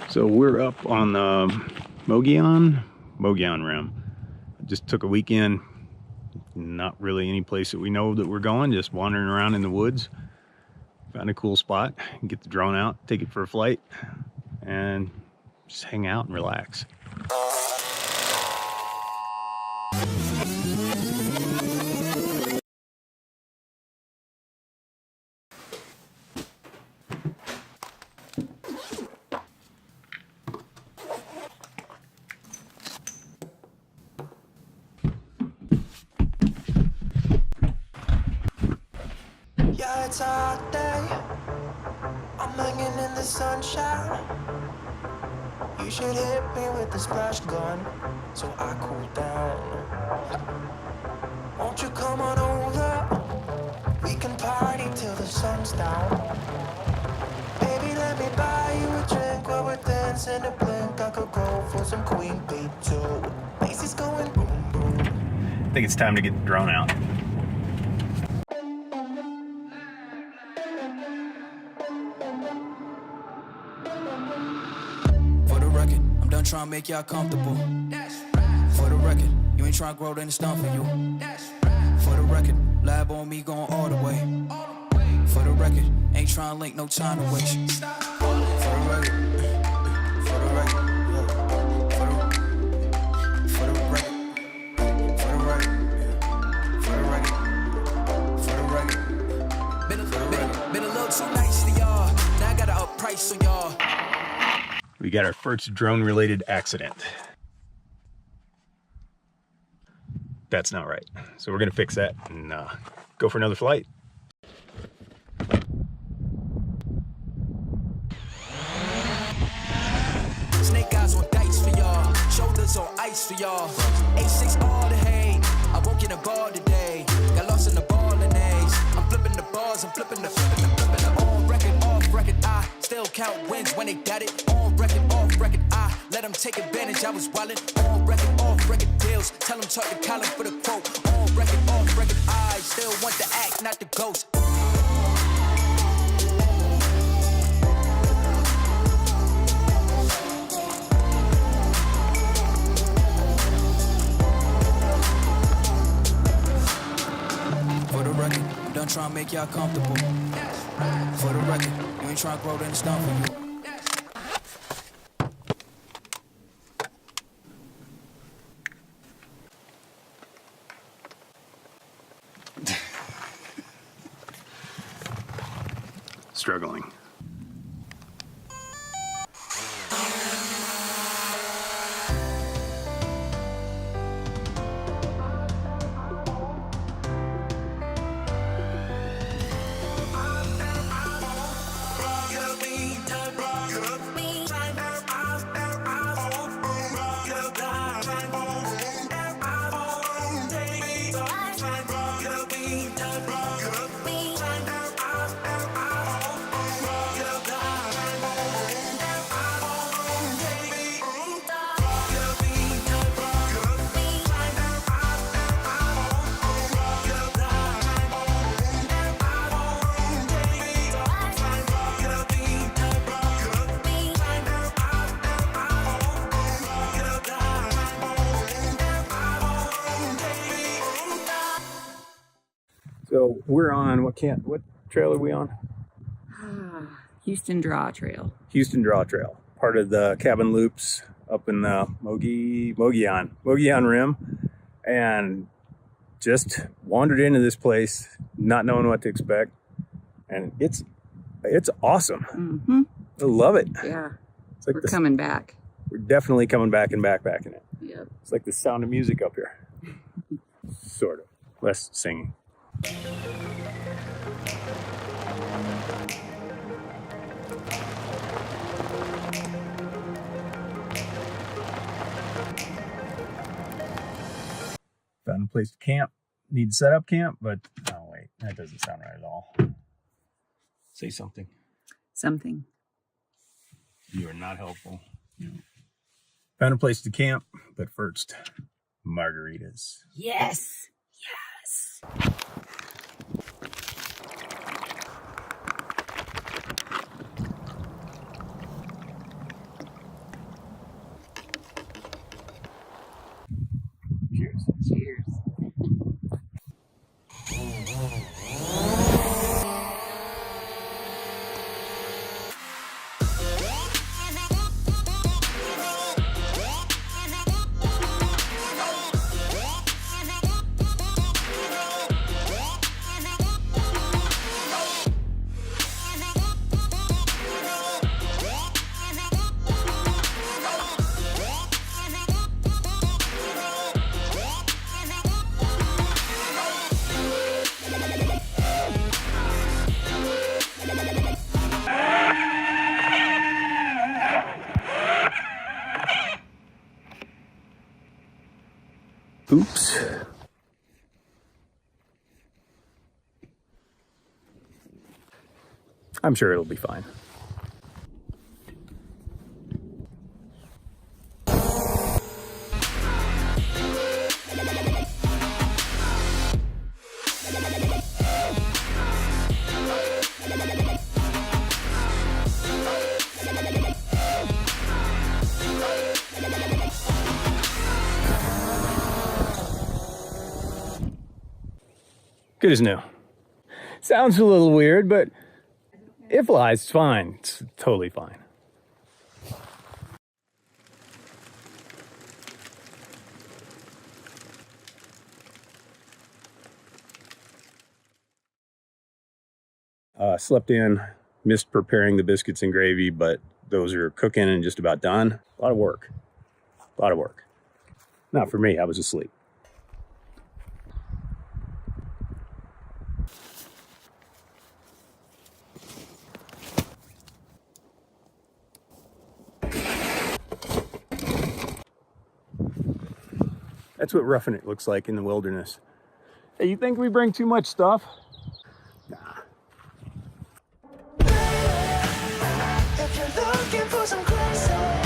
So we're up on the Mogollon Rim. Just took a weekend. Not really any place that we know that we're going, just wandering around in the woods. Found a cool spot, get the drone out, take it for a flight, and just hang out and relax. Yeah, it's a hot day. I'm hanging in the sunshine. You should hit me with the splash gun so I cool down. Won't you come on over? We can party till the sun's down. Baby, let me buy you a drink while we're dancing a blink. I could go for some Queen Bee too. Bass is going boom boom. I think it's time to get the drone out. Trying to make y'all comfortable. For the record, you ain't trying to grow, then it's done for you. For the record, lab on me going all the way. For the record, ain't trying to link, no time to waste. For the record, for the record, for the record, for the record, for the record. Been a little too nice to y'all. Now I gotta up price on y'all. We got our first drone-related accident. That's not right. So we're gonna fix that and go for another flight. Snake eyes on dice for y'all, shoulders on ice for y'all. A6 all the hay, I woke in a bar today. Got lost in the ball and A's. I'm flipping the bars, I'm flipping the on record, off record. I still count wins when they got it. On record, off record. I let them take advantage. I was wildin'. On record, off record deals. Tell them talk to Colin for the quote. On record, off record. I still want the act, not the ghost. For the record, I'm done trying to make y'all comfortable. For the record, you ain't trying to grow, then it's done for you. Struggling. So we're on, what trail are we on? Houston Draw Trail. Houston Draw Trail, part of the cabin loops up in the Mogollon Rim, and just wandered into this place not knowing what to expect, and it's awesome. Mm-hmm. I love it. Yeah, it's like we're coming back. We're definitely coming back and backpacking it. Yep. It's like the Sound of Music up here. Sort of. Less singing. Found a place to camp. Need to set up camp, but oh wait, that doesn't sound right at all. Say something. Something. You are not helpful. No. Found a place to camp, but first, margaritas. Yes. Yes. Oops. I'm sure it'll be fine. Good as new. Sounds a little weird, but it flies. It's fine. It's totally fine. Slept in, missed preparing the biscuits and gravy, but those are cooking and just about done. A lot of work. A lot of work. Not for me, I was asleep. That's what roughing it looks like in the wilderness. Hey, you think we bring too much stuff? Nah. If you're looking for some crazy